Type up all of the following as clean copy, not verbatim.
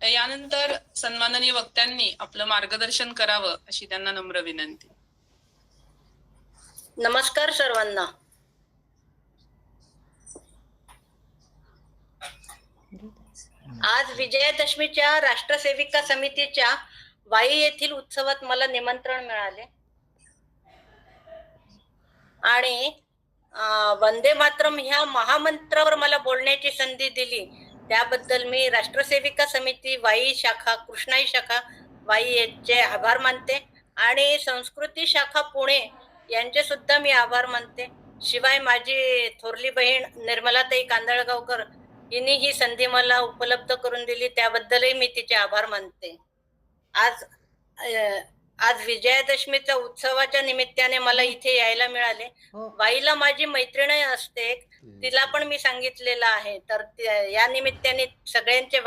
यानंतर सन्माननीय वक्त्यांनी आपलं मार्गदर्शन करावं अशी त्यांना नम्र विनंती. नमस्कार सर्वांना. आज विजयादशमीच्या राष्ट्रसेविका समितीच्या वाई येथील उत्सवात मला निमंत्रण मिळाले आणि वंदे मातरम ह्या महामंत्रावर मला बोलण्याची संधी दिली त्याबद्दल मी राष्ट्रसेविका समिती वाई शाखा कृष्णाई शाखा वाई यांचे आभार मानते आणि संस्कृती शाखा पुणे यांचे सुद्धा मी आभार मानते. शिवाय माझी थोरली बहीण निर्मलाताई कांदळगावकर हिने ही संधी मला उपलब्ध करून दिली त्याबद्दलही मी तिचे आभार मानते. आज विजयादशमीच्या उत्सवाच्या निमित्ताने मला इथे यायला मिळाले. वाईला माझी मैत्रीण असते, तिला पण मी सांगितलेलं आहे. तर या निमित्ताने सगळ्यांचे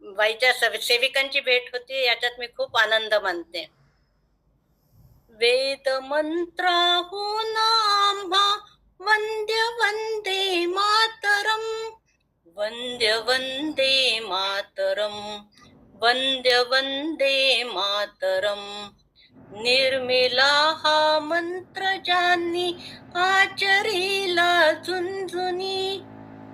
वाईच्या सेविकांची भेट होती, याच्यात मी खूप आनंद मानते. वेद मंत्राहून आम्हा वंद्य वंदे मातरम, वंद्य वंदे मातरम, वंद्य वंदे मातरम. निर्मिला हा मंत्र ज्यांनी आचरीला झुंझुनी,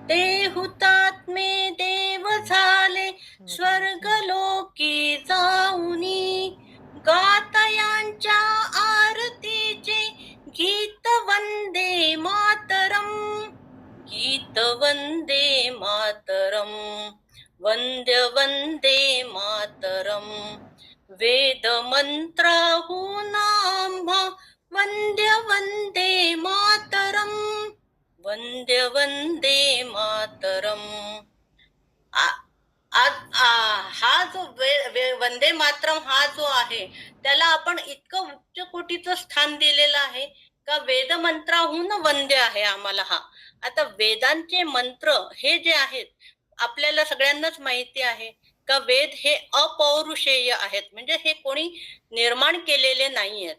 ते हुतात्मे देव झाले स्वर्गलोकी जाऊनी. गातयांच्या आरतीचे गीत वंदे मातरम, गीत वंदे मातरम, वंद्य वंदे मातरम. वेद मंत्राहून आम्हा वंद्य वंदे मातरम, वंद्य वंदे मातरम. हा जो वंदे मातरम हा जो आहे त्याला आपण इतकं उच्च कोटीचं स्थान दिलेलं आहे का वेद मंत्राहून वंद्य आहे आम्हाला हा. आता वेदांचे मंत्र हे जे आहेत आपल्याला सगळ्यांनाच माहिती आहे का वेद हे अपौरुषेय आहेत, म्हणजे हे कोणी निर्माण केलेले नाही आहेत.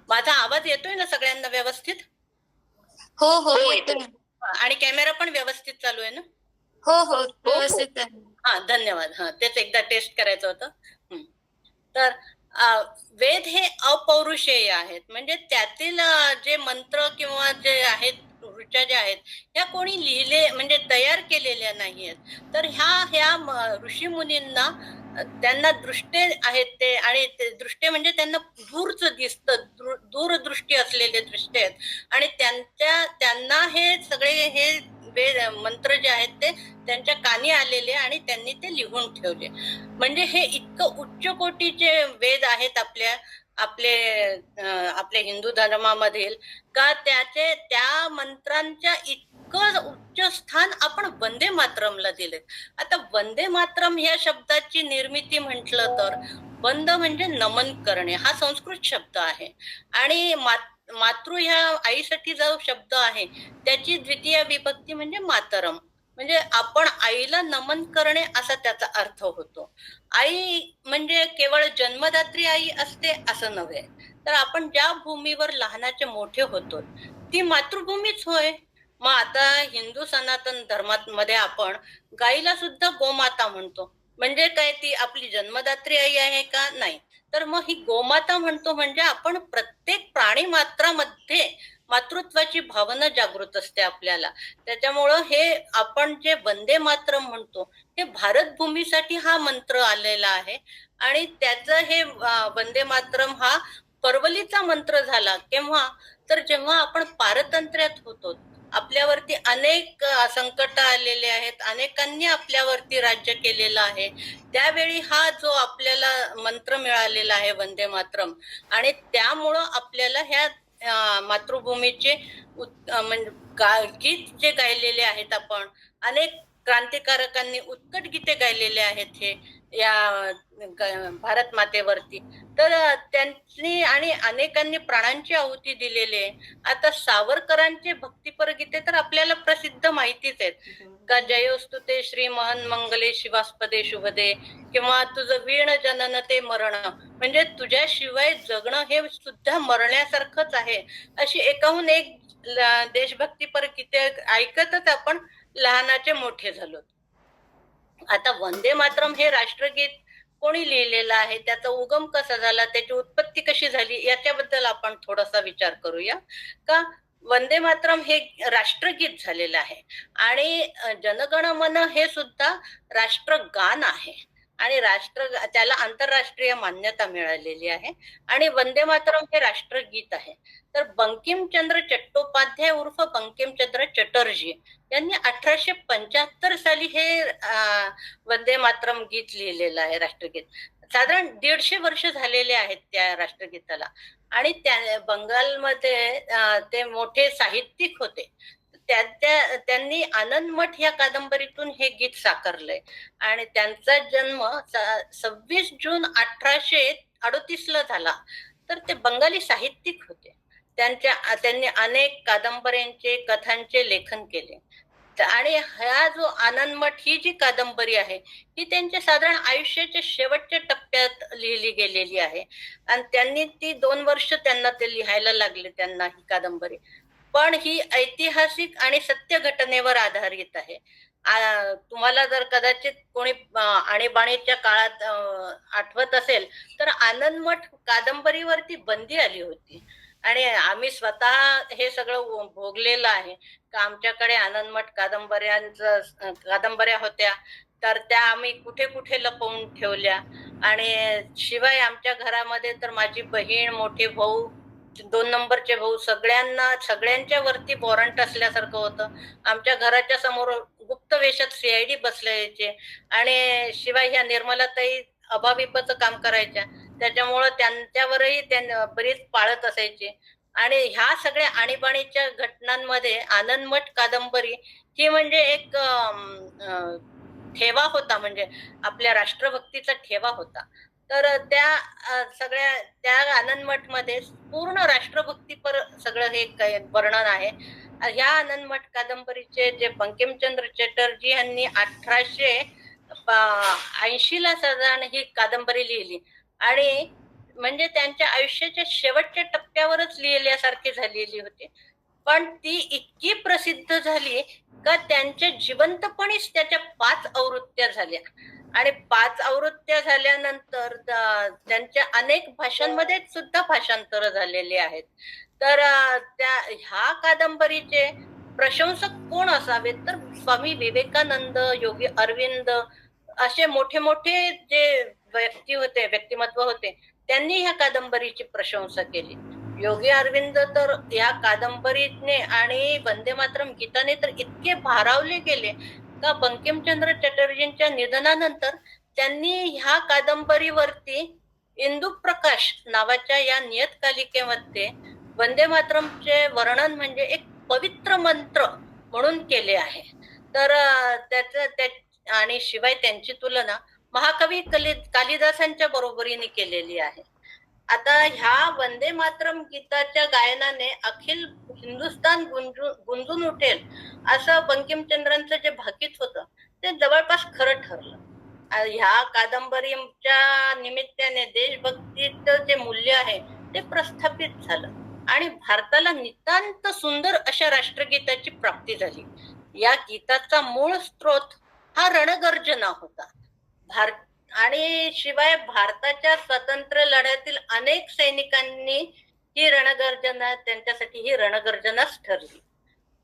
माझा आवाज येतोय ना सगळ्यांना व्यवस्थित? हो हो येतोय. आणि कॅमेरा पण व्यवस्थित चालू आहे ना? हो हो व्यवस्थित आहे. हा धन्यवाद. तेच एकदा टेस्ट करायचं होतं. तर वेद हे अपौरुषेय आहेत, म्हणजे त्यातील जे मंत्र किंवा जे आहेत ऋचा ज्या आहेत ह्या कोणी लिहिले म्हणजे तयार केलेल्या नाही आहेत. तर ह्या ऋषी मुनींना त्यांना दृष्टे आहेत ते, आणि ते दृष्टे म्हणजे त्यांना दूरच दिसतं, दूरदृष्टी असलेले दृष्टे आहेत. आणि त्यांना हे सगळे हे वेद मंत्र जे आहेत ते त्यांच्या कानी आलेले आणि त्यांनी ते लिहून ठेवले. म्हणजे हे इतकं उच्च कोटीचे वेद आहेत आपले हिंदू धर्मामधील का त्या मंत्रांच्या इतकं उच्च स्थान आपण वंदे मातरमला दिले. आता वंदे मातरम ह्या शब्दाची निर्मिती म्हटलं तर वंद म्हणजे नमन करणे हा संस्कृत शब्द आहे, आणि मातृ ह्या आईसाठी जो शब्द आहे त्याची द्वितीय विभक्ती म्हणजे मातरम, म्हणजे आपण आईला नमन करणे असा त्याचा अर्थ होतो. आई म्हणजे केवळ जन्मदात्री आई असते असं नव्हे, तर आपण ज्या भूमीवर लहानाचे मोठे होतो ती मातृभूमीच होय. मग आता हिंदू सनातन धर्मामध्ये आपण गाईला सुद्धा गोमाता म्हणतो. म्हणजे काय, ती आपली जन्मदात्री आई आहे का? नाही. तर मग ही गोमाता म्हणतो म्हणजे आपण प्रत्येक प्राणी मात्रामध्ये मातृत्वाची भावना जागृत असते आपल्याला. त्याच्यामुळं हे आपण जे वंदे मातरम म्हणतो हे भारत भूमीसाठी हा मंत्र आलेला आहे. आणि त्याचं हे वंदे मातरम हा परवलीचा मंत्र झाला केव्हा, तर जेव्हा आपण पारतंत्र्यात होतो, आपल्यावरती अनेक संकट आलेले आहेत, अनेकांनी आपल्यावरती राज्य केलेलं आहे, त्यावेळी हा जो आपल्याला मंत्र मिळालेला आहे वंदे मातरम, आणि त्यामुळं आपल्याला ह्या मातृभूमीचे गीत जे गायलेले आहेत आपण, अनेक क्रांतिकारकांनी उत्कट गीते गायलेले आहेत हे या भारत मातेवरती. तर त्यांनी आणि अनेकांनी प्राणांची आहुती दिलेली आहे. आता सावरकरांचे भक्तिपर गीते तर आपल्याला प्रसिद्ध माहितीच आहेत का, जयोस्तु ते श्री महन मंगले शिवास्पदे शुभदे, किंवा तुझं वीण जनन ते मरण, म्हणजे तुझ्याशिवाय जगणं हे सुद्धा मरण्यासारखंच आहे. अशी एकाहून एक देशभक्तीपर गीते ऐकतच आपण लहानाचे मोठे झालो. आता वंदे मातरम हे राष्ट्रगीत कोणी लिहिलेलं आहे, त्याचा उगम कसा झाला, त्याची उत्पत्ती कशी झाली, याच्याबद्दल आपण थोडासा विचार करूया. का वंदे मातरम हे राष्ट्रगीत झालेलं आहे आणि जनगण मन हे सुद्धा राष्ट्रगान आहे आणि त्याला आंतरराष्ट्रीय मान्यता मिळालेली आहे आणि वंदे मातरम हे राष्ट्रगीत आहे. तर बंकिमचंद्र चट्टोपाध्याय उर्फ बंकिमचंद्र चटर्जी यांनी 1875 साली हे वंदे मातरम गीत लिहिलेलं आहे, राष्ट्रगीत. साधारण 150 वर्ष झालेले आहेत त्या राष्ट्रगीताला आणि त्या बंगालमध्ये ते मोठे साहित्यिक होते. त्यांनी आनंद मठ या कादंबरीतून हे गीत साकारलंय आणि त्यांचा जन्म 26 जून 1838 ला झाला. तर ते बंगाली साहित्यिक होते. त्यांनी अनेक कादंबऱ्यांचे कथांचे लेखन केले आणि हा जो आनंद मठ ही जी कादंबरी आहे ही त्यांच्या साधारण आयुष्याच्या शेवटच्या टप्प्यात लिहिली गेलेली आहे आणि त्यांनी ती 2 वर्ष त्यांना ते लिहायला लागले, त्यांना ही कादंबरी. पण ही ऐतिहासिक आणि सत्य घटनेवर आधारित आहे. तुम्हाला जर कदाचित कोणी आणीबाणीच्या काळात आठवत असेल तर आनंद मठ कादंबरीवरती बंदी आली होती आणि आम्ही स्वतः हे सगळं भोगलेलं आहे. का आमच्याकडे आनंद मठ कादंबऱ्या होत्या तर त्या आम्ही कुठे कुठे लपवून ठेवल्या आणि शिवाय आमच्या घरामध्ये तर माझी बहीण, मोठे भाऊ, 2 नंबरचे भाऊ सगळ्यांच्या वरती वॉरंट असल्यासारखं होतं. आमच्या घराच्या समोर गुप्त वेशात सीआयडी बसल्याचे आणि शिवाय ह्या निर्मलाताई अभाविपचं काम करायच्या, त्याच्यामुळं त्यांच्यावरही बरीच पाळत असायची. आणि ह्या सगळ्या आणीबाणीच्या घटनांमध्ये आनंद मठ कादंबरी ही म्हणजे एक ठेवा होता, म्हणजे आपल्या राष्ट्रभक्तीचा ठेवा होता. तर त्या आनंद मठ मध्ये पूर्ण राष्ट्रभक्तीपर सगळं हे वर्णन आहे. ह्या आनंद मठ कादंबरीचे जे बंकिमचंद्र चटर्जी यांनी 1880 ला साधारण ही कादंबरी लिहिली आणि म्हणजे त्यांच्या आयुष्याच्या शेवटच्या टप्प्यावरच लिहिल्यासारखी झालेली होती. पण ती इतकी प्रसिद्ध झाली का त्यांच्या जिवंतपणीच त्याच्या 5 आवृत्त्या झाल्या आणि 5 आवृत्त्या झाल्यानंतर त्यांच्या अनेक भाषांमध्ये सुद्धा भाषांतर झालेले आहेत. तर ह्या कादंबरीचे प्रशंसक कोण असावेत तर स्वामी विवेकानंद, योगी अरविंद असे मोठे मोठे जे व्यक्तिमत्व होते त्यांनी ह्या कादंबरीची प्रशंसा केली. योगी अरविंद तर या कादंबरीने आणि वंदे मातरम गीताने तर इतके भारावले गेले का बंकिमचंद्र चटर्जींच्या निधनानंतर त्यांनी ह्या कादंबरीवरती इंदू प्रकाश नावाच्या या नियतकालिकेमध्ये वंदे मातरमचे वर्णन म्हणजे एक पवित्र मंत्र म्हणून केले आहे. तर आणि शिवाय त्यांची तुलना महाकवी कालिदासांच्या बरोबरीने केलेली आहे. आता ह्या वंदे मातरम गीताच्या गायनाने अखिल हिंदुस्थान गुंजून उठेल असं बंकिमचंद्रांचं जे भाकीत होतं ते जवळपास खरं ठरलं. ह्या कादंबरीच्या निमित्ताने देशभक्तीचं जे मूल्य आहे ते प्रस्थापित झालं आणि भारताला नितांत सुंदर अशा राष्ट्रगीताची प्राप्ती झाली. या गीताचा मूळ स्रोत हा रणगर्जना होता. आणि शिवाय भारताच्या स्वातंत्र्य लढ्यातील अनेक सैनिकांनी ही रणगर्जना, त्यांच्यासाठी ही रणगर्जनाच ठरली.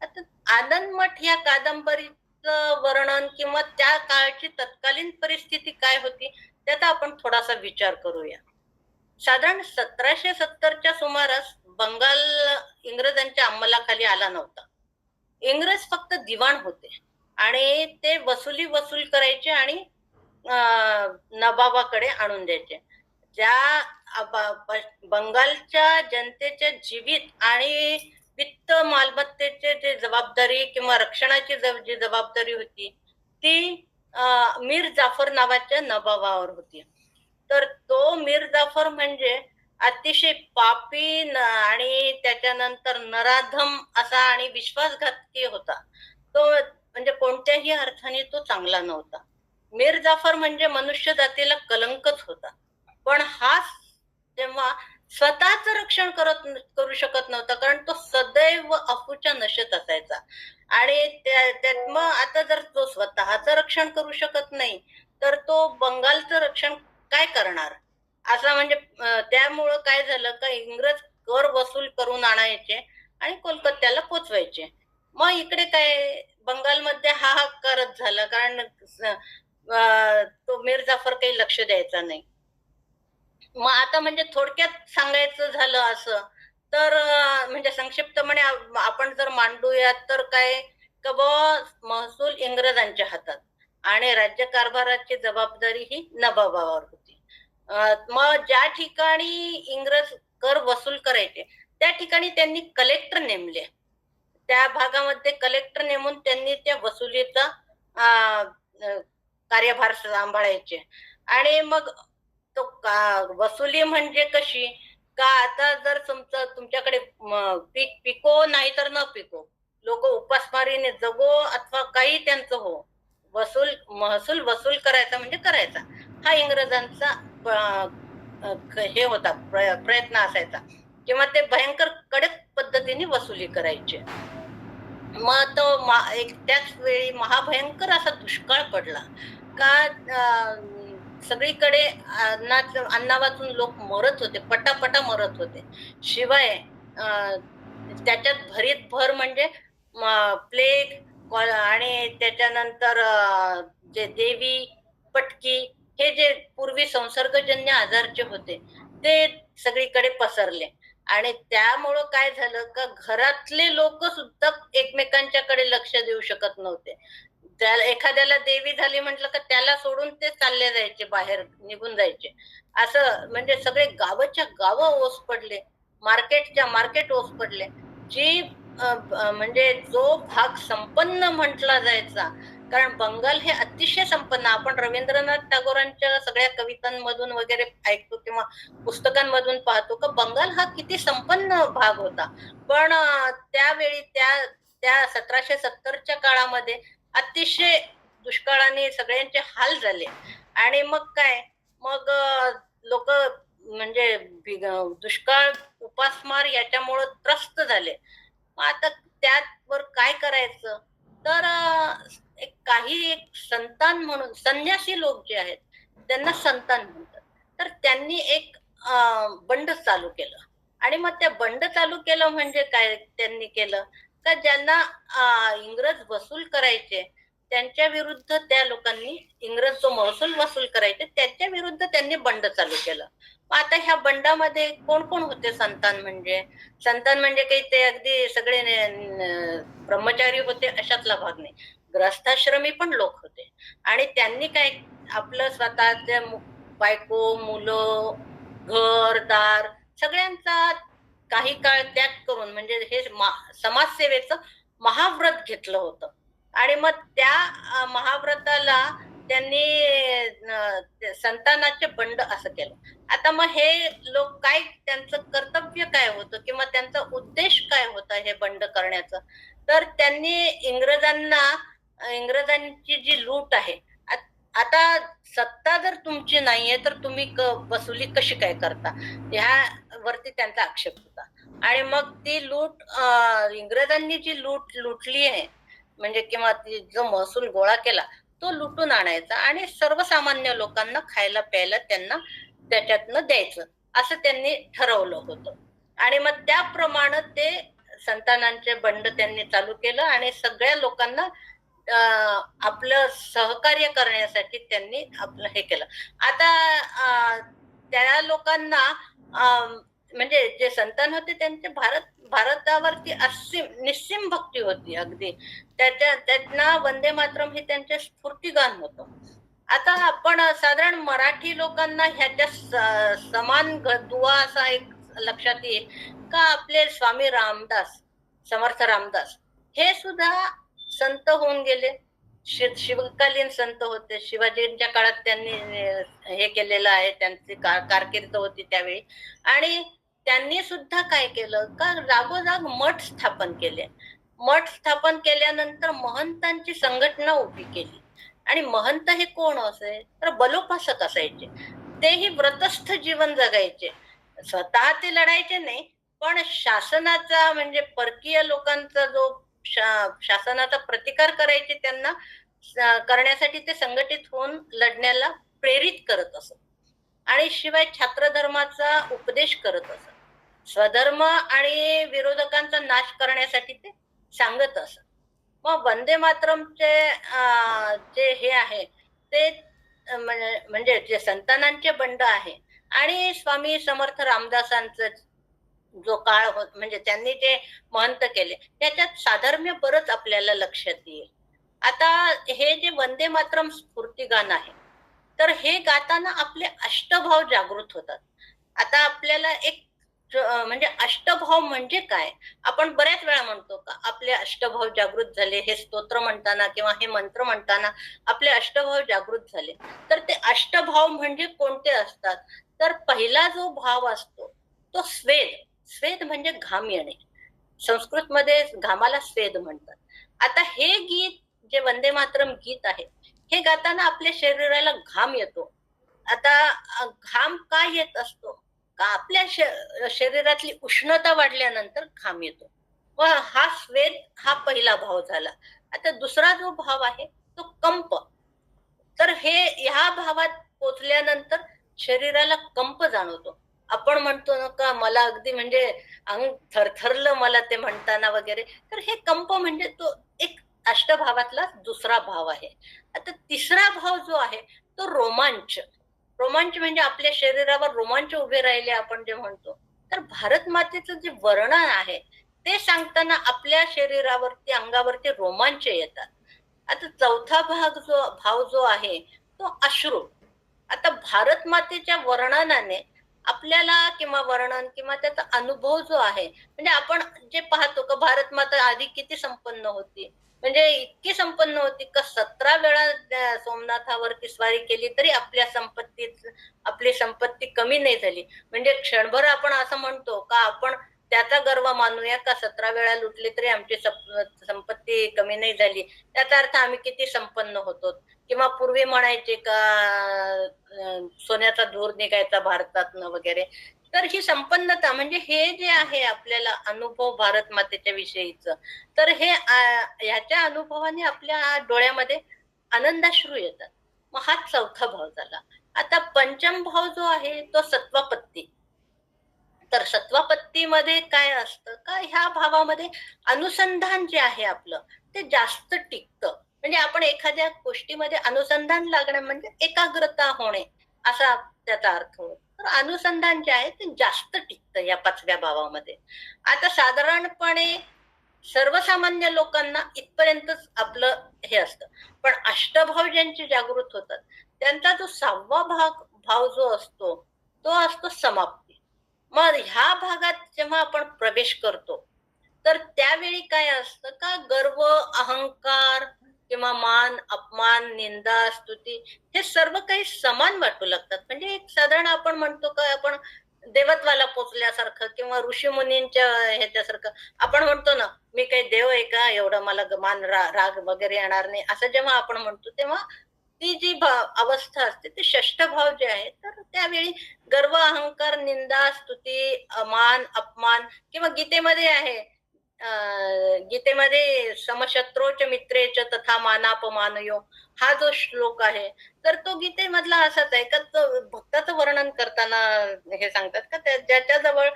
आता आनंद मठ या कादंबरीचं वर्णन किंवा त्या काळची तत्कालीन परिस्थिती काय होती त्याचा आपण थोडासा विचार करूया. साधारण 1770च्या सुमारास बंगाल इंग्रजांच्या अंमलाखाली आला नव्हता. इंग्रज फक्त दिवाण होते आणि ते वसूल करायचे आणि नवाबाकडे आणून द्यायचे. बंगालच्या जनतेच्या जीवित आणि वित्त मालमत्तेचे जे जबाबदारी किंवा रक्षणाची जी जबाबदारी होती ती मीर जाफर नावाच्या नवाबावर होती. तर तो मीर जाफर म्हणजे अतिशय पापी आणि त्याच्यानंतर नराधम असा आणि विश्वासघातकी होता. तो म्हणजे कोणत्याही अर्थाने तो चांगला नव्हता. मीर जाफर म्हणजे मनुष्य जातीला कलंकच होता. पण हा तेव्हा स्वतःच रक्षण करू शकत नव्हता कारण तो सदैव अफूच्या नशेत असायचा आणि त्यात मग आता जर तो स्वतःचं रक्षण करू शकत नाही तर तो बंगालचं रक्षण काय करणार असं म्हणजे त्यामुळं काय झालं का इंग्रज कर वसूल करून आणायचे आणि कोलकात्याला पोचवायचे. मग इकडे काय बंगालमध्ये हाहाकारच झाला कारण तो मीर जाफर काही लक्ष द्यायचा नाही. मग आता म्हणजे थोडक्यात सांगायचं झालं असं तर म्हणजे संक्षिप्तपणे आपण जर मांडूयात तर काय का महसूल इंग्रजांच्या हातात आणि राज्यकारभाराची जबाबदारी ही नवाबावर होती. मग ज्या ठिकाणी इंग्रज कर वसूल करायचे त्या ठिकाणी त्यांनी कलेक्टर नेमले. त्या भागामध्ये कलेक्टर नेमून त्यांनी त्या वसुलीचा कार्यभार सांभाळायचे. आणि मग तो वसुली म्हणजे कशी का आता जर तुमच्याकडे पीक पिको नाही तर न पिको लोक उपासमारीने जगो अथवा काही त्यांचं हो महसूल वसूल करायचा म्हणजे करायचा हा इंग्रजांचा हे होता प्रयत्न असायचा किंवा ते भयंकर कडक पद्धतीने वसुली करायचे. मग तो त्याच वेळी महाभयंकर असा दुष्काळ पडला का सगळीकडे अन्ना वाचून लोक मरत होते, पटापटा मरत होते. शिवाय त्याच्यात भरीत भर म्हणजे प्लेग आणि त्याच्यानंतर जे देवी पटकी हे जे पूर्वी संसर्गजन्य आजार जे होते ते सगळीकडे पसरले. आणि त्यामुळं काय झालं का घरातले लोक सुद्धा एकमेकांच्याकडे लक्ष देऊ शकत नव्हते. त्याला एखाद्याला देवी झाली म्हटलं का त्याला सोडून ते चालले जायचे, बाहेर निघून जायचे. असं म्हणजे सगळे गावाच्या गाव ओस पडले, मार्केटच्या मार्केट ओस पडले. जी म्हणजे जो भाग संपन्न म्हटला जायचा कारण बंगाल हे अतिशय संपन्न आपण रवींद्रनाथ टागोरांच्या सगळ्या कवितांमधून वगैरे ऐकतो किंवा पुस्तकांमधून पाहतो का बंगाल हा किती संपन्न भाग होता. पण त्यावेळी त्या 1770च्या काळामध्ये अतिशय दुष्काळाने सगळ्यांचे हाल झाले. आणि मग काय मग लोक म्हणजे दुष्काळ उपासमार याच्यामुळे त्रस्त झाले. आता त्यावर काय करायचं तर एक संतान म्हणून संन्यासी लोक जे आहेत त्यांना संतान म्हणतात. तर त्यांनी एक बंड चालू केलं. आणि मग त्या बंड चालू केलं म्हणजे काय त्यांनी केलं का ज्यांना इंग्रज वसूल करायचे त्यांच्या विरुद्ध त्या लोकांनी इंग्रज जो महसूल वसूल करायचे त्याच्या विरुद्ध त्यांनी बंड चालू केलं. आता ह्या बंडामध्ये कोण कोण होते संतान म्हणजे काही ते अगदी सगळे ब्रह्मचारी होते अशातला भाग नाही, ग्रस्थाश्रमी पण लोक होते. आणि त्यांनी काय आपलं स्वतःच्या बायको मुलं घरदार सगळ्यांचा काही काळ त्याग करून म्हणजे हे समाजसेवेचं महाव्रत घेतलं होतं. आणि मग त्या महाव्रताला त्यांनी संतानाचे बंड असं केलं. आता मग हे लोक काय त्यांचं कर्तव्य काय होतं किंवा त्यांचा उद्देश काय होता हे बंड करण्याचं तर त्यांनी इंग्रजांची जी लूट आहे आता सत्ता जर तुमची नाहीये तर तुम्ही वसुली कशी काय करता ह्यावरती त्यांचा आक्षेप होता. आणि मग ती लूट इंग्रजांनी जी लुटली आहे म्हणजे किंवा जो महसूल गोळा केला तो लुटून आणायचा आणि सर्वसामान्य लोकांना खायला प्यायला त्यांना त्याच्यातनं द्यायचं असं त्यांनी ठरवलं होतं. आणि मग त्याप्रमाणे ते संतानांचे बंड त्यांनी चालू केलं आणि सगळ्या लोकांना आपलं सहकार्य करण्यासाठी त्यांनी आपलं हे केलं. आता त्या लोकांना म्हणजे जे संतान होते त्यांचे भारतावरती निस्सीम भक्ती होती अगदी. त्यांना वंदे मातरम हे त्यांचे स्फूर्तिगान होतं. आता आपण साधारण मराठी लोकांना ह्याच्या समान दुवा असा एक लक्षात येईल का आपले स्वामी रामदास समर्थ रामदास हे सुद्धा संत होऊन गेले, शिवकालीन संत होते. शिवाजींच्या काळात त्यांनी हे केलेलं आहे, त्यांची कारकीर्द होती त्यावेळी. आणि त्यांनी सुद्धा काय केलं का जागोजाग मठ स्थापन केले. मठ स्थापन केल्यानंतर महंतांची संघटना उभी केली. आणि महंत हे कोण असे तर बलोपासक असायचे. तेही व्रतस्थ जीवन जगायचे, स्वतः ते लढायचे नाही पण शासनाचा म्हणजे परकीय लोकांचा जो शासनाचा प्रतिकार करायचे त्यांना करण्यासाठी ते संघटित होऊन लढण्याला प्रेरित करत असत. आणि शिवाय छात्र धर्माचा उपदेश करत असत. स्वधर्म आणि विरोधकांचा नाश करण्यासाठी ते सांगत असत. मग वंदे मातरमचे जे हे आहे ते म्हणजे जे संतानांचे बंड आहे आणि स्वामी समर्थ रामदासांचं जो काळ होत म्हणजे त्यांनी जे महंत केले त्याच्यात साधर्म्य बरंच आपल्याला लक्षात येईल. आता हे जे वंदे मातरम स्फूर्ती गाणं आहे तर हे गाताना आपले अष्टभाव जागृत होतात. आता आपल्याला एक म्हणजे अष्टभाव म्हणजे काय आपण बऱ्याच वेळा म्हणतो का आपले अष्टभाव जागृत झाले, हे स्तोत्र म्हणताना किंवा हे मंत्र म्हणताना आपले अष्टभाव जागृत झाले. तर ते अष्टभाव म्हणजे कोणते असतात तर पहिला जो भाव असतो तो स्वेद. स्वेद म्हणजे घाम येणे. संस्कृत मध्ये घामाला स्वेद म्हणतात. आता हे गीत जे वंदे मातरम गीत आहे हे गाताना आपल्या शरीराला घाम येतो. आता घाम का येत असतो का आपल्या शरीरातली उष्णता वाढल्यानंतर घाम येतो व हा स्वेद हा पहिला भाव झाला. आता दुसरा जो भाव आहे तो कंप. तर हे ह्या भावात पोचल्यानंतर शरीराला कंप जाणवतो. आपण म्हणतो ना का मला अगदी म्हणजे अंग थरथरलं मला ते म्हणताना वगैरे. तर हे कंप म्हणजे तो एक अष्टभावातला दुसरा भाव आहे. आता तिसरा भाव जो आहे तो रोमांच. रोमांच म्हणजे आपल्या शरीरावर रोमांच उभे राहिले आपण जे म्हणतो. तर भारत मातेचं जे वर्णन आहे ते सांगताना आपल्या शरीरावरती अंगावरती रोमांच येतात. आता चौथा भाव जो आहे तो अश्रू. आता भारत मातेच्या वर्णनाने आपल्याला किंवा वर्णन किंवा त्याचा अनुभव जो आहे म्हणजे आपण जे पाहतो का भारत माता आधी किती संपन्न होती. म्हणजे इतकी संपन्न होती का 17 वेळा सोमनाथावरती स्वारी केली तरी आपली संपत्ती कमी नाही झाली. म्हणजे क्षणभर आपण असं म्हणतो का आपण त्याचा गर्व मानूया का 17 वेळा लुटली तरी आमची संपत्ती कमी नाही झाली. त्याचा अर्थ आम्ही किती संपन्न होतो. किंवा पूर्वी म्हणायचे का सोन्याचा धूर निघायचा भारतातनं वगैरे. तर ही संपन्नता म्हणजे हे जे आहे आपल्याला अनुभव भारत मातेच्या विषयीच तर हे ह्याच्या अनुभवाने आपल्या डोळ्यामध्ये आनंदाश्रू येतात. मग हा चौथा भाव झाला. आता पंचम भाव जो आहे तो सत्वापत्ती. तर सत्वापत्तीमध्ये काय असतं का ह्या भावामध्ये अनुसंधान जे आहे आपलं ते जास्त टिकतं. म्हणजे आपण एखाद्या गोष्टीमध्ये अनुसंधान लागणं म्हणजे एकाग्रता होणे असा त्याचा अर्थ होतो. तर अनुसंधान जे आहे ते जास्त टिकतं या पाचव्या भावामध्ये. आता साधारणपणे सर्वसामान्य लोकांना इथपर्यंतच आपलं हे असतं. पण अष्टभाव ज्यांचे जागृत होतात त्यांचा जो सहावा भाव जो असतो तो असतो समाप्ती. मग ह्या भागात जेव्हा आपण प्रवेश करतो तर त्यावेळी काय असतं का गर्व अहंकार किंवा मान अपमान निंदा स्तुती हे सर्व काही समान वाटू लागतात. म्हणजे एक साधारण आपण म्हणतो का आपण देवत्वाला पोचल्यासारखं किंवा ऋषी मुनींच्या ह्याच्यासारखं आपण म्हणतो ना मी काही देव आहे का एवढं मला मान राग वगैरे येणार नाही असं जेव्हा आपण म्हणतो तेव्हा ती जी अवस्था असते ते षष्ठ भाव जे आहे तर त्यावेळी गर्व अहंकार निंदा स्तुती मान अपमान किंवा गीतेमध्ये आहे गीतेमध्ये समशत्रोच मित्रेच तथा मानापमानयो हा जो श्लोक आहे तर तो गीतेमधला असाच आहे का तो भक्ताचं वर्णन करताना हे सांगतात का ज्याच्याजवळ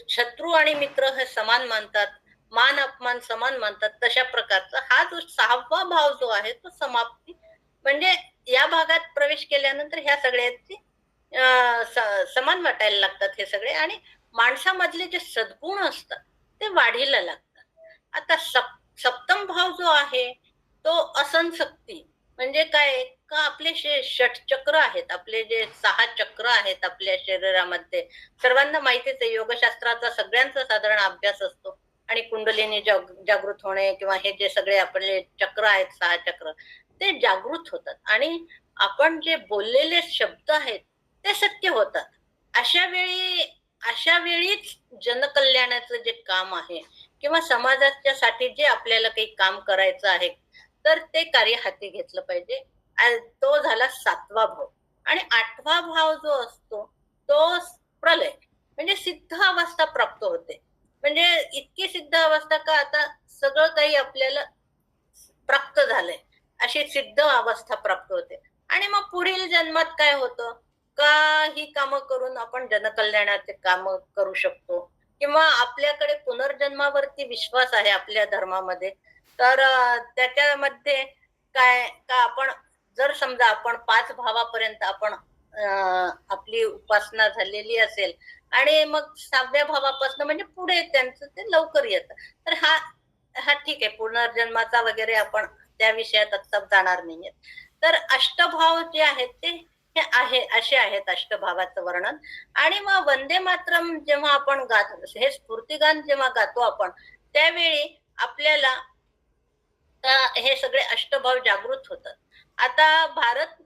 शत्रू आणि मित्र हे समान मानतात मान अपमान समान मानतात तशा प्रकारचा हा जो सहावा भाव जो आहे तो समाप्ती. म्हणजे या भागात प्रवेश केल्यानंतर ह्या सगळ्याची समान वाटायला लागतात हे सगळे आणि माणसामधले जे सद्गुण असतात ते वाढीला लागतात. आता सप्तम भाव जो आहे तो असंशक्ती. म्हणजे काय का आपले षटचक्र आहेत आपले जे 6 चक्र आहेत आपल्या शरीरामध्ये सर्वांना माहितीच आहे. योगशास्त्राचा सगळ्यांचा साधारण अभ्यास असतो आणि कुंडलिनी जागृत होणे किंवा हे जे सगळे आपले चक्र आहेत 6 चक्र ते जागृत होतात आणि आपण जे बोललेले शब्द आहेत ते सत्य होतात. अशा वेळीच जनकल्याणाचं जे काम आहे किंवा समाजाच्या साठी जे आपल्याला काही काम करायचं आहे तर ते कार्य हाती घेतलं पाहिजे. तो झाला 7वा भाव. आणि 8वा भाव जो असतो तो प्रलय म्हणजे सिद्ध अवस्था प्राप्त होते. म्हणजे इतकी सिद्ध अवस्था का आता सगळं काही आपल्याला प्राप्त झालंय, अशी सिद्ध अवस्था प्राप्त होते. आणि मग पुढील जन्मात काय होतं का ही कामं करून आपण जनकल्याणाचे काम करू शकतो, किंवा आपल्याकडे पुनर्जन्मावरती विश्वास आहे आपल्या धर्मामध्ये. तर त्याच्यामध्ये काय का आपण जर समजा आपण 5 भावापर्यंत आपण आपली उपासना झालेली असेल आणि मग 6व्या भावापासून म्हणजे पुढे त्यांचं ते लवकर येतं. तर हा हा ठीक आहे, पुनर्जन्माचा वगैरे आपण त्या विषयात आता जाणार नाहीये. तर अष्टभाव जे आहेत ते हे आहे, असे आहेत अष्टभावाचं वर्णन. आणि मग वंदे मातरम जेव्हा आपण गातो, हे स्फूर्तिगान जेव्हा गातो आपण, त्यावेळी आपल्याला हे सगळे अष्टभाव जागृत होतात. आता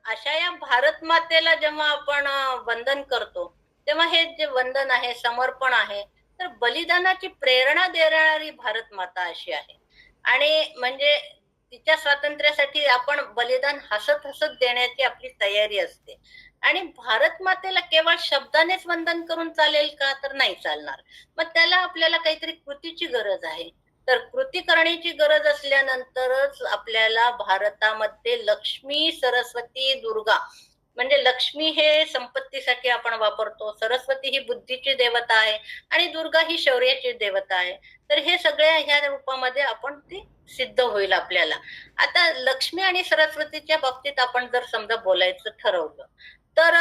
अशा या भारत मातेला जेव्हा आपण वंदन करतो, तेव्हा हे जे वंदन आहे, समर्पण आहे, तर बलिदानाची प्रेरणा देणारी भारत माता अशी आहे. आणि म्हणजे तिच्या स्वातंत्र्यासाठी आपण बलिदान हसत हसत देण्याची आपली तयारी असते. आणि भारत मातेला केवळ शब्दानेच वंदन करून चालेल का? तर नाही चालणार. मग त्याला आपल्याला काहीतरी कृतीची गरज आहे. तर कृती करण्याची गरज असल्यानंतरच आपल्याला भारतामध्ये लक्ष्मी, सरस्वती, दुर्गा, म्हणजे लक्ष्मी हे संपत्तीसाठी आपण वापरतो, सरस्वती ही बुद्धीची देवता आहे आणि दुर्गा ही शौर्याची देवता आहे. तर हे सगळ्या ह्या रूपामध्ये आपण ती सिद्ध होईल आपल्याला. आता लक्ष्मी आणि सरस्वतीच्या बाबतीत आपण जर समजा बोलायचं ठरवलं, तर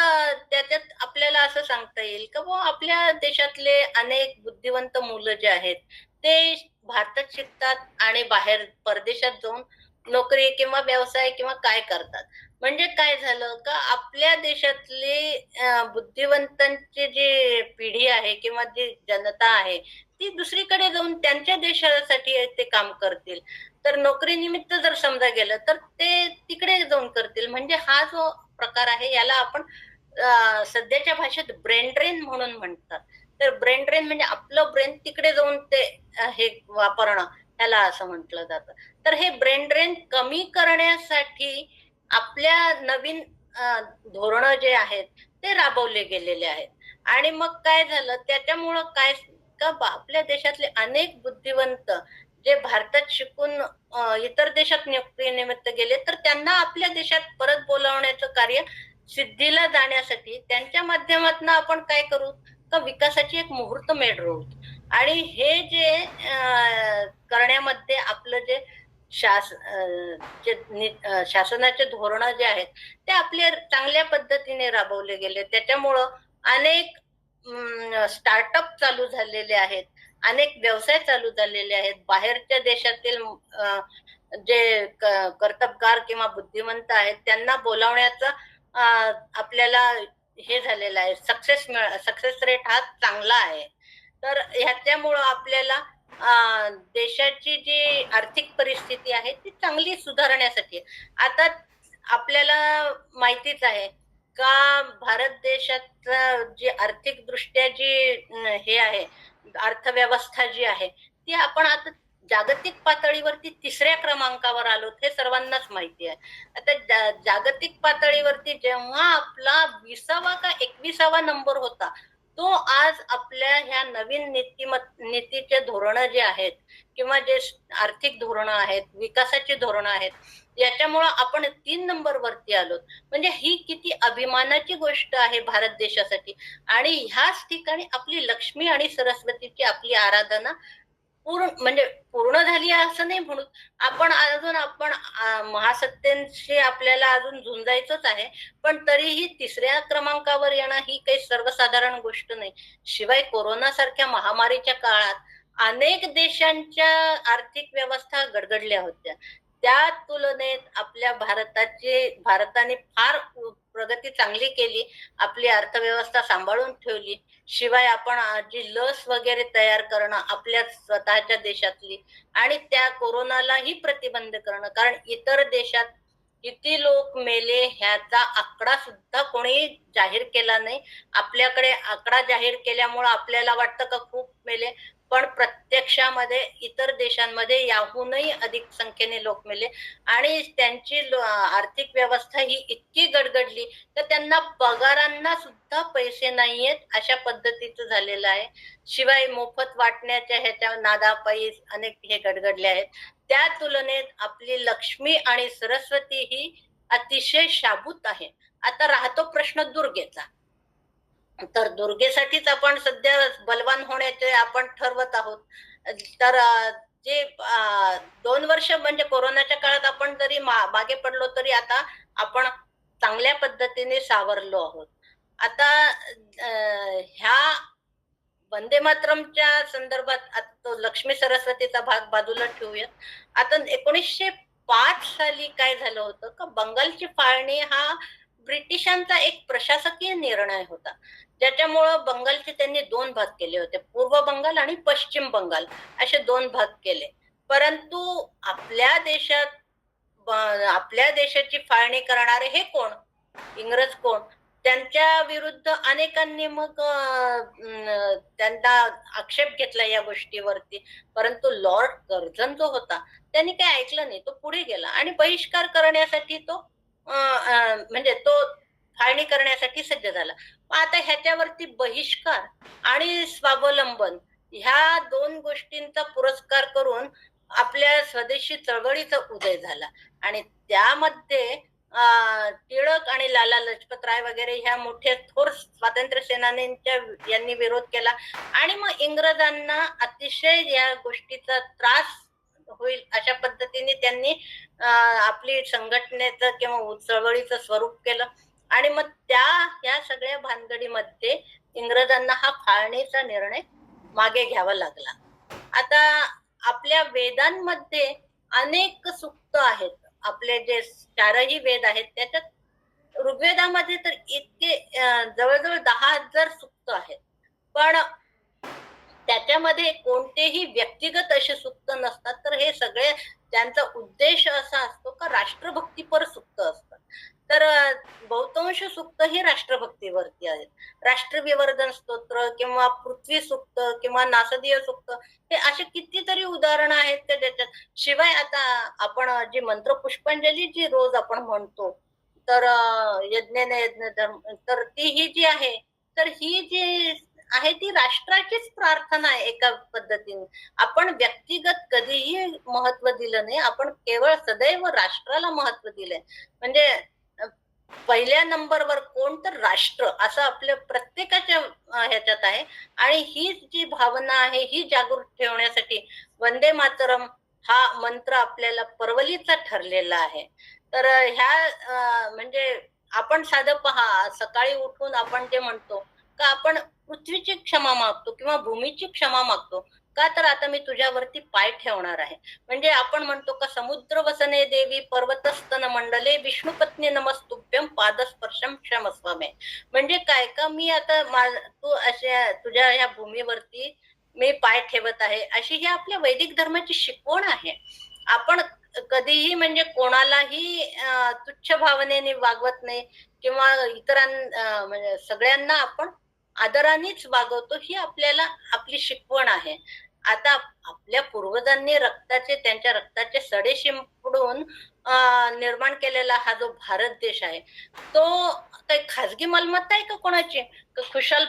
त्याच्यात आपल्याला असं सांगता येईल का बुवा आपल्या देशातले अनेक बुद्धिवंत मुलं जे आहेत ते भारतात शिकतात आणि बाहेर परदेशात जाऊन नोकरी किंवा व्यवसाय किंवा काय करतात. म्हणजे काय झालं का आपल्या देशातली बुद्धिवंतांची जी पिढी आहे किंवा जी जनता आहे ती दुसरीकडे जाऊन त्यांच्या देशासाठी ते काम करतील. तर नोकरीनिमित्त जर समजा गेलं तर ते तिकडे जाऊन करतील. म्हणजे हा जो प्रकार आहे याला आपण सध्याच्या भाषेत ब्रेन ड्रेन म्हणून म्हणतात. तर ब्रेन ड्रेन म्हणजे आपलं ब्रेन तिकडे जाऊन ते हे वापरणं, ह्याला असं म्हटलं जातं. तर हे ब्रेन ड्रेन कमी करण्यासाठी आपल्या नवीन धोरणं जे आहेत ते राबवले गेलेले आहेत. आणि मग काय झालं त्याच्यामुळं काय का आपल्या देशातले अनेक बुद्धिवंत जे भारतात शिकून इतर देशात नोकरीनिमित्त गेले, तर त्यांना आपल्या देशात परत बोलावण्याचं कार्य सिद्धीला जाण्यासाठी त्यांच्या माध्यमातून आपण काय करू का विकासाची एक मुहूर्तमेढ रोवू. आणि हे जे करण्यामध्ये आपलं जे शासनाचे धोरण जे आहेत ते आपले चांगल्या पद्धतीने राबवले गेले. त्याच्यामुळं अनेक स्टार्टअप चालू झालेले आहेत, अनेक व्यवसाय चालू झालेले आहेत. बाहेरच्या देशातील जे कर्तबगार किंवा बुद्धिमंत आहेत त्यांना बोलावण्याचं आपल्याला हे झालेलं आहे, सक्सेस रेट हा चांगला आहे. तर ह्याच्यामुळं आपल्याला देशाची जी आर्थिक परिस्थिती आहे ती चांगली सुधारण्यासाठी आता आपल्याला माहितीच आहे का भारत देशात जी आर्थिक दृष्ट्या जी हे आहे, अर्थव्यवस्था जी आहे ती आपण आता जागतिक पातळीवरती 3ऱ्या क्रमांकावर आलो, हे सर्वांनाच माहिती आहे. आता जागतिक पातळीवरती जेव्हा आपला 20वा का 21वा नंबर होता, तो आज आपल्या ह्या नवीन नीतीचे धोरणं जे आहेत किंवा जे आर्थिक धोरणं आहेत, विकासाची धोरणं आहेत, याच्यामुळं आपण 3 नंबर वरती आलो. म्हणजे ही किती अभिमानाची गोष्ट आहे भारत देशासाठी. आणि ह्याच ठिकाणी आपली लक्ष्मी आणि सरस्वतीची आपली आराधना म्हणजे पूर्ण झाली असं नाही म्हणू. आपण महासत्तेशी आपल्याला अजून झुंजायचंच आहे. पण तरीही 3ऱ्या क्रमांकावर येणं ही काही सर्वसाधारण गोष्ट नाही. शिवाय कोरोना सारख्या महामारीच्या काळात अनेक देशांच्या आर्थिक व्यवस्था गडगडल्या होत्या. त्या तुलनेत आपल्या भारताने फार प्रगती चांगली केली, आपली अर्थव्यवस्था सांभाळून ठेवली. शिवाय आपण जी लस वगैरे तयार करणं आपल्या स्वतःच्या देशातली आणि त्या कोरोनालाही प्रतिबंध करणं, कारण इतर देशात किती लोक मेले ह्याचा आकडा सुद्धा कोणी जाहीर केला नाही. आपल्याकडे आकडा जाहीर केल्यामुळे आपल्याला वाटतं का खूप मेले, पण प्रत्यक्षामध्ये इतर देशांमध्ये याहूनही अधिक संख्येने लोक मेले आणि त्यांची आर्थिक व्यवस्था ही इतकी गडगडली तर त्यांना पगारांना सुद्धा पैसे नाहीयेत अशा पद्धतीचं झालेलं आहे. शिवाय मोफत वाटण्याच्या ह्याच्या नादापायी अनेक हे गडगडले आहेत. त्या तुलनेत आपली लक्ष्मी आणि सरस्वती ही अतिशय शाबूत आहे. आता राहतो प्रश्न दुर्गेचा. तर दुर्गेसाठीच आपण सध्या बलवान होण्याचे आपण ठरवत आहोत. तर जे 2 वर्ष म्हणजे कोरोनाच्या काळात आपण जरी मागे पडलो तरी आता आपण चांगल्या पद्धतीने सावरलो आहोत. आता ह्या वंदे मातरमच्या संदर्भात आता तो लक्ष्मी सरस्वतीचा भाग बाजूला ठेवूयात. आता 1905 साली काय झालं होतं का बंगालची फाळणी हा ब्रिटिशांचा एक प्रशासकीय निर्णय होता, ज्याच्यामुळं बंगालचे त्यांनी 2 भाग केले होते, पूर्व बंगाल आणि पश्चिम बंगाल असे 2 भाग केले. परंतु आपल्या देशात आपल्या देशाची फाळणी करणारे हे कोण, इंग्रज कोण, त्यांच्या विरुद्ध अनेकांनी मग त्यांना आक्षेप घेतला या गोष्टीवरती. परंतु लॉर्ड कर्झन जो होता त्यांनी काही ऐकलं नाही, तो पुढे गेला आणि बहिष्कार करण्यासाठी तो म्हणजे तो फाळणी करण्यासाठी सज्ज झाला. आता ह्याच्यावरती बहिष्कार आणि स्वावलंबन ह्या 2 गोष्टींचा पुरस्कार करून आपल्या स्वदेशी चळवळीचा उदय झाला आणि त्यामध्ये टिळक आणि लाला लजपत राय वगैरे ह्या मोठ्या थोर स्वातंत्र्य सेनानींच्या यांनी विरोध केला आणि मग इंग्रजांना अतिशय या गोष्टीचा त्रास होईल अशा पद्धतीने त्यांनी आपली संघटनेचं किंवा चळवळीचं स्वरूप केलं आणि मग या सगळ्या भानगडीमध्ये इंग्रजांना हा फाळणीचा निर्णय मागे घ्यावा लागला. आता आपल्या वेदांमध्ये अनेक सूक्त आहेत. आपले जे 4ही वेद आहेत त्याच्यात ऋग्वेदामध्ये तर इतके जवळजवळ 10,000 सूक्त आहेत, पण त्याच्यामध्ये कोणतेही व्यक्तिगत असे सूक्त नसतात. तर हे सगळे त्यांचा उद्देश असा असतो का राष्ट्रभक्तीपर सूक्त असतात. तर बहुतांश सूक्त हे राष्ट्रभक्तीवरती आहेत. राष्ट्रविवर्धन स्तोत्र किंवा पृथ्वी सूक्त किंवा नासदीय सूक्त हे असे कितीतरी उदाहरणं आहेत का ज्याच्यात. शिवाय आता आपण जी मंत्र पुष्पांजली जी रोज आपण म्हणतो तर यज्ञेने यज्ञ धर्म, तर ती ही जी आहे तर ही जी आहे ती राष्ट्राचीच प्रार्थना आहे एका पद्धतीने. आपण व्यक्तिगत कधीही महत्व दिलं नाही, आपण केवळ सदैव राष्ट्राला महत्व दिलंय. म्हणजे पहिल्या नंबरवर कोण तर राष्ट्र असं आपल्या प्रत्येकाच्या ह्याच्यात आहे आणि ही जी भावना आहे ही जागृत ठेवण्यासाठी वंदे मातरम हा मंत्र आपल्याला परवलीचा ठरलेला आहे. तर ह्या म्हणजे आपण साधं पहा, सकाळी उठून आपण जे म्हणतो का आपण पृथ्वीची क्षमा मागतो किंवा भूमीची क्षमा मागतो का, तर आता मी तुझ्यावरती पाय ठेवणार आहे. म्हणजे आपण म्हणतो का समुद्र वसने देवी पर्वतस्तन मंडले विष्णुपत्नी नमस्तुभ्यम पादस्पर्शम क्षमस्व मे. म्हणजे काय का मी आता तू अशा तुझ्या ह्या भूमीवरती मी पाय ठेवत आहे, अशी ही आपल्या वैदिक धर्माची शिकवण आहे. आपण कधीही म्हणजे कोणालाही तुच्छ भावनेने वागवत नाही किंवा म्हणजे सगळ्यांना आपण आदरानेच वागवतो, ही आपल्याला आपली शिकवण आहे. आता आपल्या पूर्वजांनी त्यांच्या रक्ताचे सडे शिंपडून निर्माण केलेला हा जो भारत देश आहे तो काही खाजगी मालमत्ता आहे का कोणाची, खुशाल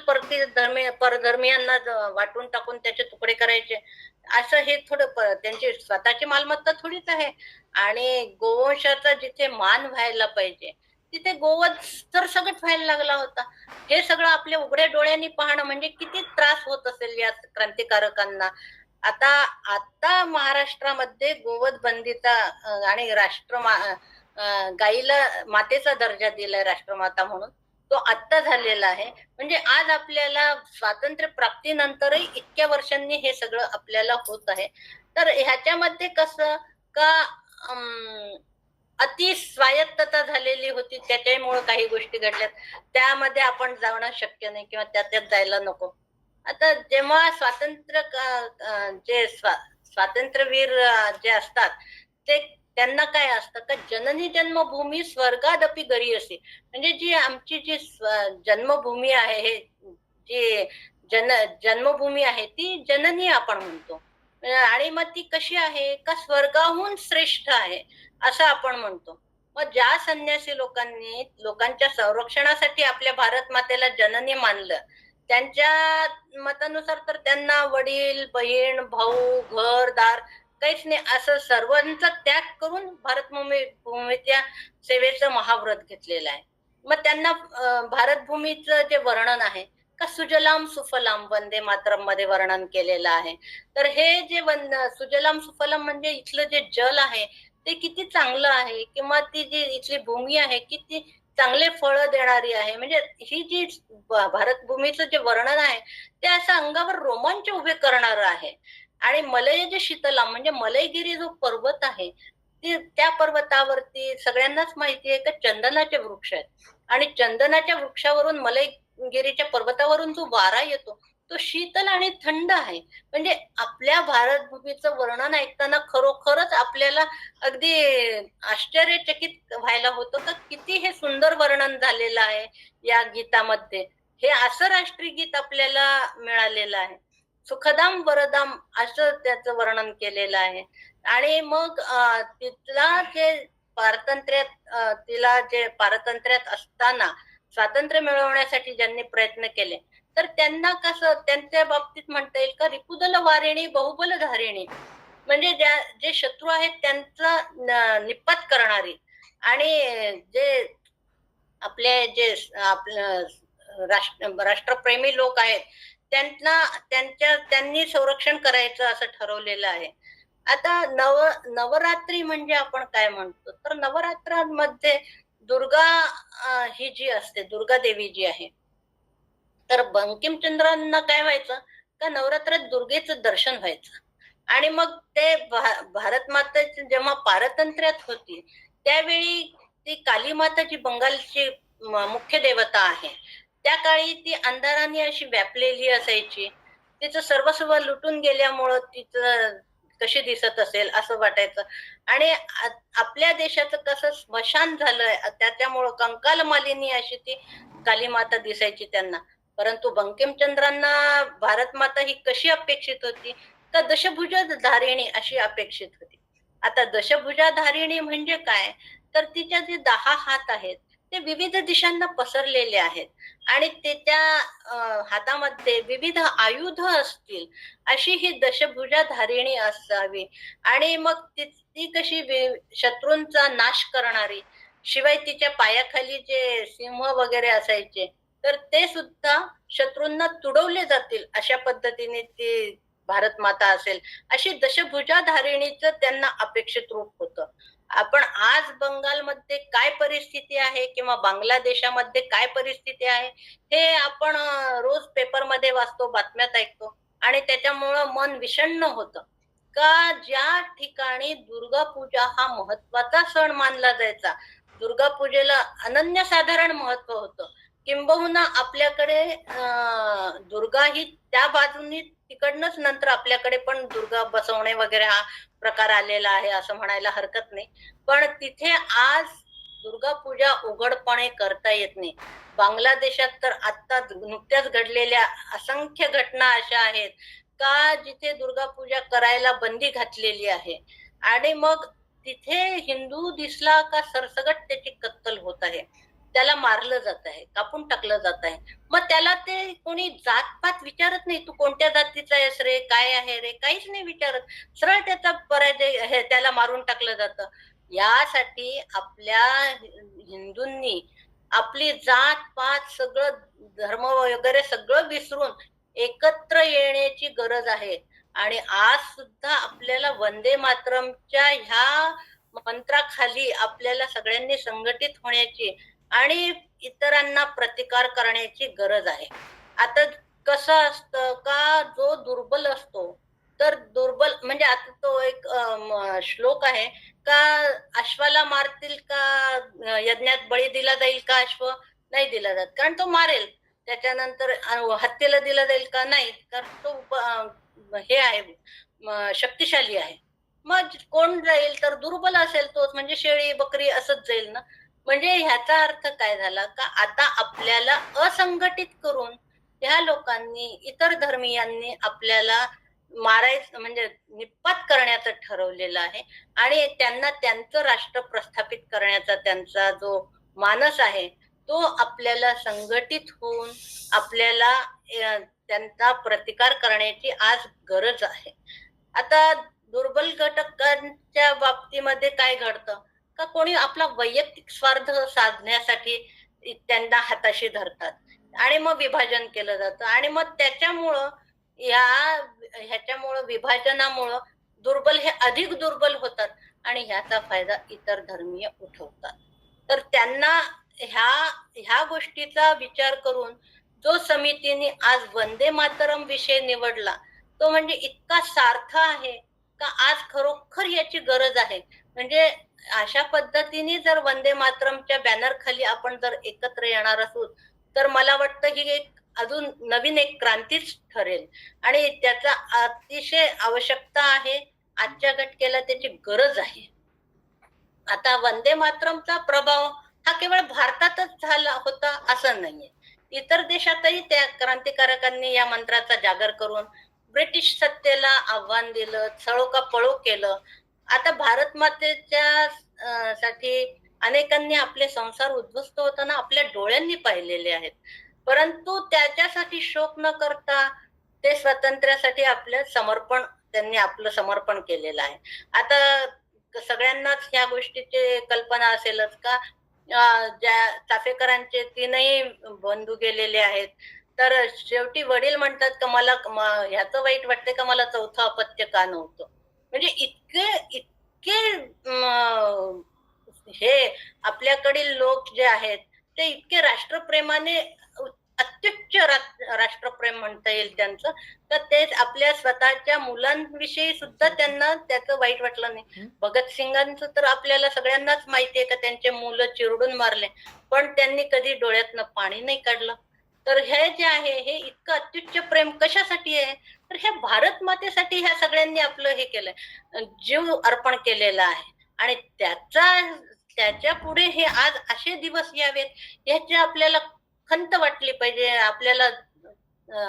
परधर्मीयांना वाटून टाकून त्याचे तुकडे करायचे, असं हे थोडं त्यांची स्वतःची मालमत्ता थोडीच आहे. आणि गोवंशाचा जिथे मान व्हायला पाहिजे तिथे गोवध सरसकट व्हायला लागला होता. हे सगळं आपल्या उघड्या डोळ्यांनी पाहणं म्हणजे किती त्रास होत असेल या क्रांतिकारकांना. आता महाराष्ट्रामध्ये गोवध बंदीचा आणि गाईला मातेचा दर्जा दिलाय राष्ट्रमाता म्हणून, तो आत्ता झालेला आहे. म्हणजे आज आपल्याला स्वातंत्र्य प्राप्तीनंतरही इतक्या वर्षांनी हे सगळं आपल्याला होत आहे. तर ह्याच्यामध्ये कसं का अति स्वायत्तता झालेली होती, त्याच्यामुळे काही गोष्टी घडल्यात, त्यामध्ये आपण जाणं शक्य नाही किंवा त्यात जायला नको. आता जेव्हा स्वातंत्र्यवीर जे असतात ते त्यांना काय असतं का जननी जन्मभूमी स्वर्गादपि गरीयसी. म्हणजे जी आमची जी जन्मभूमी आहे, हे जी जन्मभूमी आहे ती जननी आपण म्हणतो. आणि मग ती कशी आहे का स्वर्गाहून श्रेष्ठ आहे असं आपण म्हणतो. मग ज्या संन्यासी लोकांनी लोकांच्या संरक्षणासाठी आपल्या भारत मातेला जननी मानलं, त्यांच्या मतानुसार तर त्यांना वडील, बहीण, भाऊ, घर दार काहीच नाही असं सर्वांचा त्याग करून भूमीच्या सेवेचं महाव्रत घेतलेलं आहे. मग त्यांना भारतभूमीचं जे वर्णन आहे का सुजलाम सुफलाम वंदे मातरम मध्ये वर्णन केलेलं आहे. तर हे जे सुजलाम सुफलाम म्हणजे इथलं जे जल आहे ते किती चांगलं आहे, किंवा ती जी इथली भूमी आहे किती चांगले फळं देणारी आहे. म्हणजे ही जी भारतभूमीचं जे वर्णन आहे ते असं अंगावर रोमांच उभे करणारं आहे. आणि मलय जे शीतलाम म्हणजे मलयगिरी जो पर्वत आहे त्या पर्वतावरती सगळ्यांनाच माहिती आहे का चंदनाचे वृक्ष आहेत. आणि चंदनाच्या वृक्षावरून मलयगिरीच्या पर्वतावरून जो वारा येतो तो शीतल आणि थंड आहे. म्हणजे आपल्या भारतभूमीचं वर्णन ऐकताना खरोखरच आपल्याला अगदी आश्चर्यचकित व्हायला होतं का किती हे सुंदर वर्णन झालेलं आहे या गीतामध्ये. हे असं राष्ट्रीय गीत आपल्याला मिळालेलं आहे. सुखदाम वरदाम असं त्याचं वर्णन केलेलं आहे. आणि मग तिला जे पारतंत्र्यात असताना स्वातंत्र्य मिळवण्यासाठी ज्यांनी प्रयत्न केले तर त्यांना कसं त्यांच्या बाबतीत म्हणता येईल का रिपुदल वारिणी बहुबल धारिणी म्हणजे जे शत्रू आहेत त्यांचा निपात करणारी. आणि जे आपलं राष्ट्रप्रेमी लोक आहेत त्यांनी संरक्षण करायचं असं ठरवलेलं आहे. आता नवरात्री म्हणजे आपण काय म्हणतो तर नवरात्रांमध्ये दुर्गा ही जी असते दुर्गा देवी जी आहे तर बंकिमचंद्रांना काय व्हायचं का नवरात्रात दुर्गेचं दर्शन व्हायचं. आणि मग ते भारत माता जेव्हा पारतंत्र्यात होती त्यावेळी ती कालीमाता जी बंगालची मुख्य देवता आहे त्या काळी ती अंधाराने अशी व्यापलेली असायची. तिचं सर्वस्व लुटून गेल्यामुळं तिचं कशी दिसत असेल असं वाटायचं. आणि आपल्या देशाचं कसं स्मशान झालंय त्याच्यामुळं कंकाल मालिनी अशी ती कालीमाता दिसायची त्यांना. परंतु बंकिमचंद्रांना भारत माता ही कशी अपेक्षित होती तर दशभुजा धारिणी अशी अपेक्षित होती. आता दशभुजा धारिणी म्हणजे काय तर तिच्या जे 10 हात आहेत ते विविध दिशांना पसरलेले आहेत आणि त्या हातामध्ये विविध आयुध असतील अशी ही दशभुजा धारिणी असावी. आणि मग ती कशी शत्रूंचा नाश करणारी. शिवाय तिच्या पायाखाली जे सिंह वगैरे असायचे तर ते सुद्धा शत्रूंना तुडवले जातील अशा पद्धतीने ती भारत माता असेल अशी दशभुजा धारिणीचं त्यांना अपेक्षित रूप होतं. आपण आज बंगालमध्ये काय परिस्थिती आहे किंवा बांगलादेशामध्ये काय परिस्थिती आहे हे आपण रोज पेपरमध्ये वाचतो, बातम्यात ऐकतो आणि त्याच्यामुळं मन विषण्ण होतं का ज्या ठिकाणी दुर्गा पूजा हा महत्वाचा सण मानला जायचा, दुर्गा पूजेला अनन्यसाधारण महत्व होतं. किंबहुना आपल्याकडे दुर्गा ही त्या बाजूनी तिकडनंच नंतर आपल्याकडे पण दुर्गा बसवणे वगैरे हा प्रकार आलेला आहे असं म्हणायला हरकत नाही. पण तिथे आज दुर्गा पूजा उघडपणे करता येत नाही. बांगलादेशात तर आता नुकत्याच घडलेल्या असंख्य घटना अशा आहेत का जिथे दुर्गा पूजा करायला बंदी घातलेली आहे. आणि मग तिथे हिंदू दिसला का सरसगट त्याची कत्तल होत आहे, त्याला मारलं जात आहे, कापून टाकलं जात आहे. मग त्याला ते कोणी जातपात विचारत नाही, तू कोणत्या जातीचा आहेस रे, काय आहे रे, काहीच नाही विचारत. सरळ त्याचा पराजय त्याला मारून टाकलं जातं. यासाठी आपल्या हिंदूंनी आपली जात पात सगळं धर्म वगैरे सगळं विसरून एकत्र येण्याची गरज आहे. आणि आज सुद्धा आपल्याला वंदे मातरमच्या ह्या मंत्राखाली आपल्याला सगळ्यांनी संघटित होण्याची आणि इतरांना प्रतिकार करण्याची गरज आहे. आता कसं असतं का जो दुर्बल असतो तर दुर्बल म्हणजे आता तो एक श्लोक आहे का अश्वाला मारतील का यज्ञात बळी दिला जाईल का अश्व नाही दिला जात कारण तो मारेल. त्याच्यानंतर हत्तीला दिला जाईल का नाही कारण तो हे आहे शक्तिशाली आहे. मग कोण जाईल तर दुर्बल असेल तोच म्हणजे शेळी बकरी असंच जाईल ना. म्हणजे ह्याचा अर्थ काय झाला का आता आपल्याला असंघटित करून ह्या लोकांनी, इतर धर्मीयांनी आपल्याला मारायचं म्हणजे निपात करण्याचं ठरवलेलं आहे आणि त्यांना त्यांचं राष्ट्र प्रस्थापित करण्याचा त्यांचा जो मानस आहे तो आपल्याला संघटित होऊन आपल्याला त्यांचा प्रतिकार करण्याची आज गरज आहे. आता दुर्बल घटकांच्या बाबतीमध्ये काय घडतं का कोणी आपला वैयक्तिक स्वार्थ साधण्यासाठी त्यांना हाताशी धरतात आणि मग विभाजन केलं जातं आणि मग त्याच्यामुळं ह्याच्यामुळं विभाजनामुळं दुर्बल हे अधिक दुर्बल होतात आणि ह्याचा फायदा इतर धर्मीय उठवतात. तर त्यांना ह्या गोष्टीचा विचार करून जो समितीने आज वंदे मातरम विषय निवडला तो म्हणजे इतका सार्थ आहे का आज खरोखर याची गरज आहे. म्हणजे अशा पद्धतीने जर वंदे मातरमच्या बॅनर खाली आपण जर एकत्र येणार असू तर मला वाटतं ही एक अजून नवीन एक क्रांतीच ठरेल आणि त्याचा अतिशय आवश्यकता आहे. आजच्या घटकेला त्याची गरज आहे. आता वंदे मातरमचा प्रभाव हा केवळ भारतातच झाला होता असं नाहीये. इतर देशातही त्या क्रांतिकारकांनी या मंत्राचा जागर करून ब्रिटिश सत्तेला आव्हान दिलं, चळो का पळो केलं. आता भारत मातेच्या साठी अनेकांनी आपले संसार उद्ध्वस्त होताना आपल्या डोळ्यांनी पाहिलेले आहेत. परंतु त्याच्यासाठी शोक न करता ते स्वातंत्र्यासाठी त्यांनी आपलं समर्पण केलेलं आहे. आता सगळ्यांनाच ह्या गोष्टीची कल्पना असेलच का ज्या चाफेकरांचे 3ही बंधू गेलेले आहेत. तर शेवटी वडील म्हणतात का मला ह्याचं वाईट वाटतंय का मला 4थं अपत्य का नव्हतं. म्हणजे इतके इतके हे आपल्याकडील लोक जे आहेत ते इतके राष्ट्रप्रेमाने अत्युच्च राष्ट्रप्रेम म्हणता येईल त्यांचं तर ते आपल्या स्वतःच्या मुलांविषयी सुद्धा त्यांना त्याचं वाईट वाटलं नाही. भगतसिंगांचं तर आपल्याला सगळ्यांनाच माहिती आहे का त्यांचे मुलं चिरडून मारले पण त्यांनी कधी डोळ्यातनं पाणी नाही काढलं. तर हे जे आहे हे इतकं अत्युच्च प्रेम कशासाठी आहे तर ह्या भारत मातेसाठी ह्या सगळ्यांनी आपलं हे केलंय, जीव अर्पण केलेला आहे आणि त्याच्या पुढे हे आज असे दिवस यावेत याची आपल्याला खंत वाटली पाहिजे, आपल्याला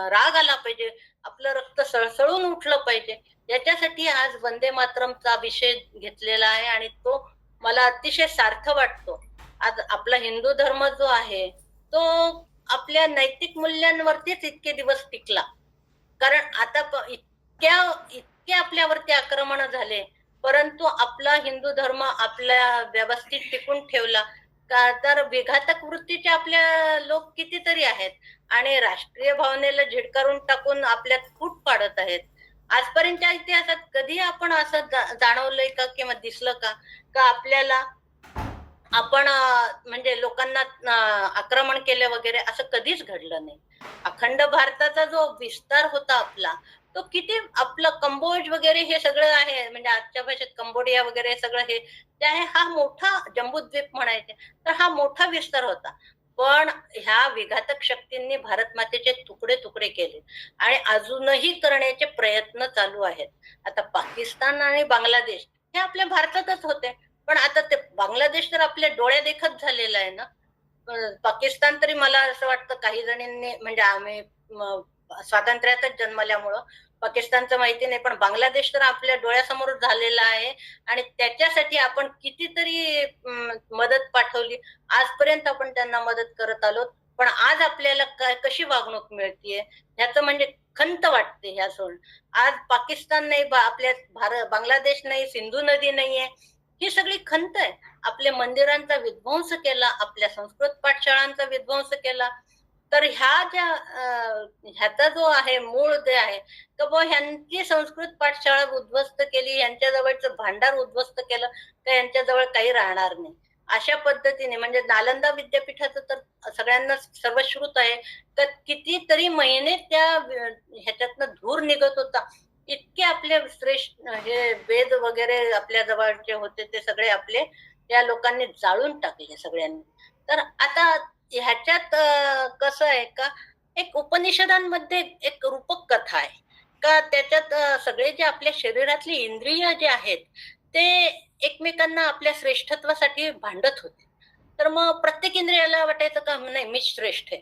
राग आला पाहिजे, आपलं रक्त सळसळून उठलं पाहिजे. याच्यासाठी आज वंदे मातरमचा विषय घेतलेला आहे आणि तो मला अतिशय सार्थ वाटतो. आज आपला हिंदू धर्म जो आहे तो आपल्या नैतिक मूल्यांवरतीच इतके दिवस टिकला. कारण आता इतके आपल्यावरती आक्रमण झाले परंतु आपला हिंदू धर्म आपल्या व्यवस्थित टिकून ठेवला का तर विघातक वृत्तीचे आपल्या लोक कितीतरी आहेत आणि राष्ट्रीय भावनेला झिडकारून टाकून आपल्यात फूट पाडत आहेत. आजपर्यंतच्या इतिहासात कधी आपण असं जाणवलंय का किंवा दिसलं का आपल्याला आपण म्हणजे लोकांना आक्रमण केलं वगैरे असं कधीच घडलं नाही. अखंड भारताचा जो विस्तार होता आपला तो किती आपलं कंबोज वगैरे हे सगळं आहे म्हणजे आजच्या भाषेत कंबोडिया वगैरे सगळं हे ते आहे. हा मोठा जम्बूद्वीप म्हणायचे तर हा मोठा विस्तार होता. पण ह्या विघातक शक्तींनी भारत मातेचे तुकडे तुकडे केले आणि अजूनही करण्याचे प्रयत्न चालू आहेत. आता पाकिस्तान आणि बांगलादेश हे आपल्या भारतातच होते पण आता ते बांगलादेश तर आपल्या डोळ्या देखत झालेला आहे ना. पाकिस्तान तरी मला असं वाटतं काही जणांनी म्हणजे आम्ही स्वातंत्र्यातच जन्मल्यामुळं पाकिस्तानचं माहिती नाही पण बांगलादेश तर आपल्या डोळ्यासमोर झालेला आहे आणि त्याच्यासाठी आपण कितीतरी मदत पाठवली. आजपर्यंत आपण त्यांना मदत करत आलो पण आज आपल्याला कशी वागणूक मिळतीये ह्याचं म्हणजे खंत वाटते. ह्या सोडून आज पाकिस्तान नाही आपल्या बांगलादेश नाही सिंधू नदी नाहीये ही सगळी खंत आहे. आपल्या मंदिरांचा विध्वंस केला, आपल्या संस्कृत पाठशाळांचा विध्वंस केला. तर ह्याचा जो आहे मूळ जे आहे तर बुवा ह्यांची संस्कृत पाठशाळा उद्ध्वस्त केली, यांच्या जवळचं भांडार उद्ध्वस्त केलं तर यांच्याजवळ काही राहणार नाही. अशा पद्धतीने म्हणजे नालंदा विद्यापीठाचं तर सगळ्यांना सर्वश्रुत आहे तर कितीतरी महिने त्या ह्याच्यातनं धूर निघत होता. इतके आपले श्रेष्ठ हे वेद वगैरे आपल्या जवळचे होते ते सगळे आपले त्या लोकांनी जाळून टाकले सगळ्यांनी. तर आता ह्याच्यात कसं आहे का एक उपनिषदांमध्ये एक रूपक कथा आहे का त्याच्यात सगळे जे आपल्या शरीरातली इंद्रिय जे आहेत ते एकमेकांना आपल्या श्रेष्ठत्वासाठी भांडत होते. तर मग प्रत्येक इंद्रियाला वाटायचं का नाही मीच श्रेष्ठ आहे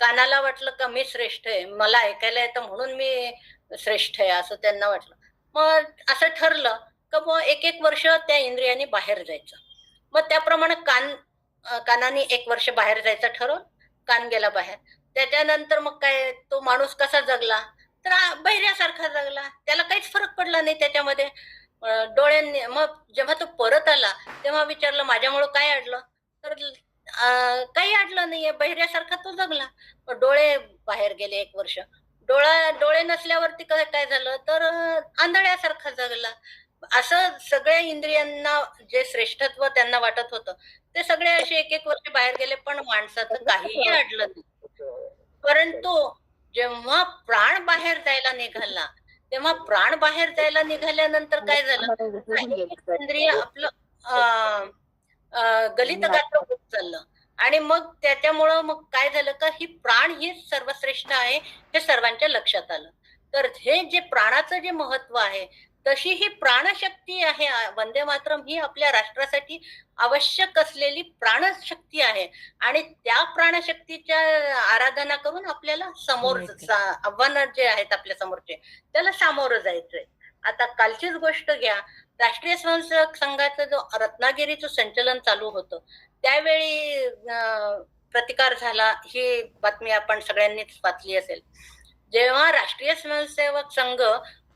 कानाला वाटलं का मी श्रेष्ठ आहे, मला ऐकायला येतं म्हणून मी श्रेष्ठ आहे असं त्यांना वाटलं. मग असं ठरलं का मग एक एक वर्ष त्या इंद्रियांनी बाहेर जायचं. मग त्याप्रमाणे कानाने एक वर्ष बाहेर जायचं ठरवून कान गेला बाहेर. त्याच्यानंतर मग काय तो माणूस कसा जगला तर बहिऱ्यासारखा जगला, त्याला काहीच फरक पडला नाही त्याच्यामध्ये. डोळ्यांनी मग जेव्हा तो परत आला तेव्हा विचारलं माझ्यामुळं काय अडलं, तर काही अडलं नाहीये, बहिऱ्यासारखा तो जगला. डोळे बाहेर गेले एक वर्ष, डोळे नसल्यावरती काय झालं तर आंधळ्यासारखा जगला. असं सगळ्या इंद्रियांना जे श्रेष्ठत्व त्यांना वाटत होतं ते सगळे असे एक एक वर्ष बाहेर गेले, पण माणसाचं काहीही अडलं नाही. परंतु जेव्हा प्राण बाहेर जायला निघाला तेव्हा प्राण बाहेर जायला निघाल्यानंतर काय झालं, इंद्रिय आपलं गलित गात्र होत चाललं. आणि मग त्याच्यामुळं मग काय झालं का ही प्राण ही सर्वश्रेष्ठ आहे हे सर्वांच्या लक्षात आलं. तर हे जे प्राणाचं जे महत्व आहे तशी ही प्राणशक्ती आहे. वंदे मातरम ही आपल्या राष्ट्रासाठी आवश्यक असलेली प्राणशक्ती आहे आणि त्या प्राणशक्तीच्या आराधना करून आपल्याला समोर आव्हान जे आहेत आपल्या समोरचे त्याला सामोरं जायचंय. आता कालचीच गोष्ट घ्या, राष्ट्रीय स्वयंसेवक संघाचं जो रत्नागिरीचं संचलन चालू होतं त्यावेळी प्रतिकार झाला, ही बातमी आपण सगळ्यांनीच वाचली असेल. जेव्हा राष्ट्रीय स्वयंसेवक संघ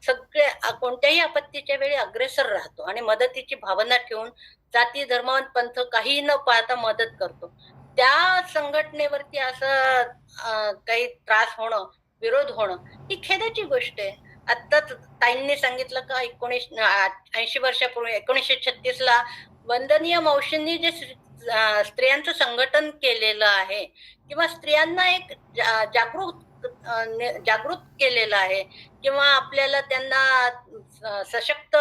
सगळे कोणत्याही आपत्तीच्या वेळी अग्रेसर राहतो आणि मदतीची भावना ठेवून जाती धर्म पंथ काही न पाहता मदत करतो, त्या संघटनेवरती असं काही त्रास होणं, विरोध होणं ही खेदाची गोष्ट आहे. आत्ताच ताईंनी सांगितलं का 80 वर्षापूर्वी 1936 ला वंदनीय मावशींनी जे स्त्रियांचं संघटन केलेलं आहे किंवा स्त्रियांना एक जागृत केलेलं आहे किंवा आपल्याला त्यांना सशक्त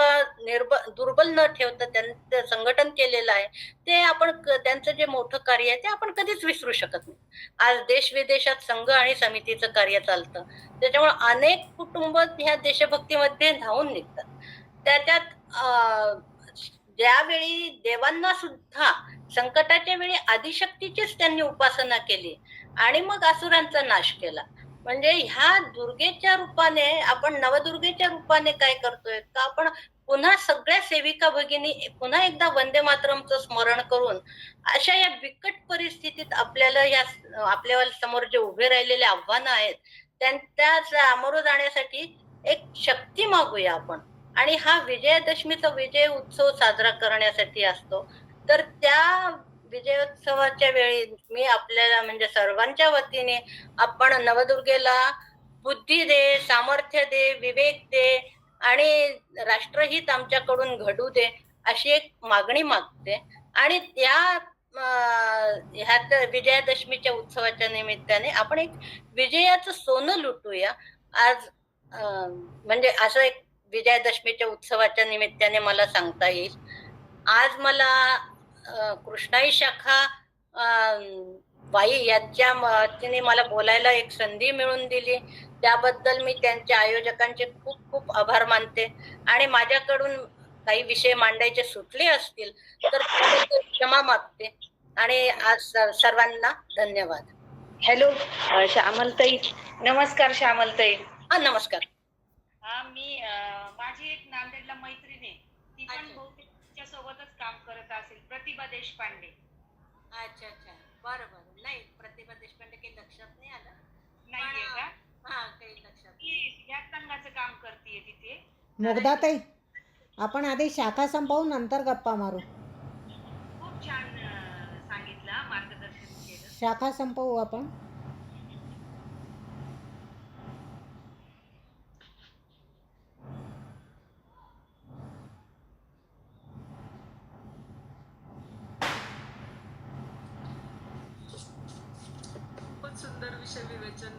दुर्बल न ठेवता त्यांचं संघटन केलेलं आहे, ते आपण त्यांचं जे मोठं कार्य आहे ते आपण कधीच विसरू शकत नाही. आज देश विदेशात संघ आणि समितीचं कार्य चालतं, त्याच्यामुळे अनेक कुटुंब ह्या देशभक्तीमध्ये धावून निघतात. त्याच्यात ज्यावेळी देवांना सुद्धा संकटाच्या वेळी आदिशक्तीचीच त्यांनी उपासना केली आणि मग असुरांचा नाश केला. म्हणजे ह्या दुर्गेच्या रूपाने आपण नवदुर्गेच्या रूपाने काय करतोय का, आपण पुन्हा सगळ्या सेविका भगिनी पुन्हा एकदा वंदे मातरमचं स्मरण करून अशा या बिकट परिस्थितीत आपल्याला आपल्या समोर जे उभे राहिलेले आव्हानं आहेत त्या सामोरं जाण्यासाठी एक शक्ती मागूया आपण. आणि हा विजयादशमीचा विजय उत्सव साजरा करण्यासाठी असतो. तर त्या विजयोत्सवाच्या वेळी मी आपल्याला म्हणजे सर्वांच्या वतीने आपण नवदुर्गेला बुद्धी दे, सामर्थ्य दे, विवेक दे आणि राष्ट्रहित आमच्याकडून घडू दे अशी एक मागणी मागते. आणि त्या ह्यात विजयादशमीच्या उत्सवाच्या निमित्ताने आपण एक विजयाचं सोनं लुटूया आज. म्हणजे असं एक विजयादशमीच्या उत्सवाच्या निमित्ताने मला सांगता येईल. आज मला कृष्णाई शाखा बाई यांच्या वतीने मला बोलायला एक संधी मिळून दिली, त्याबद्दल मी त्यांच्या आयोजकांचे खूप खूप आभार मानते. आणि माझ्याकडून काही विषय मांडायचे सुटले असतील तर क्षमा मागते. आणि आज सर्वांना धन्यवाद. हॅलो श्यामलताई, नमस्कार श्यामलताई. हा नमस्कार. मी माझी एक नांदेडला मैत्रीण आहे, ती पण बहुतेक तिच्या सोबतच काम करत असेल, प्रतिभा देशपांडे. अच्छा अच्छा, बरं बरं. नाही, प्रतिभा देशपांडे काही लक्षात नाही आलं. नाहीये का? हा, काही लक्षात ती या संघाचं काम करते तिथे. मुग्धाताई, आपण आधी शाखा संपवून नंतर गप्पा मारू. खूप छान सांगितलं, मार्गदर्शन केलं. शाखा संपवू आपण. सुंदर विषय विवेचन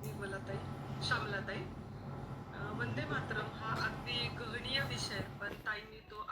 मी बोलताई श्यामलाताई. वंदे मातरम हा अगदी गहनीय विषय, पण ताईंनी तो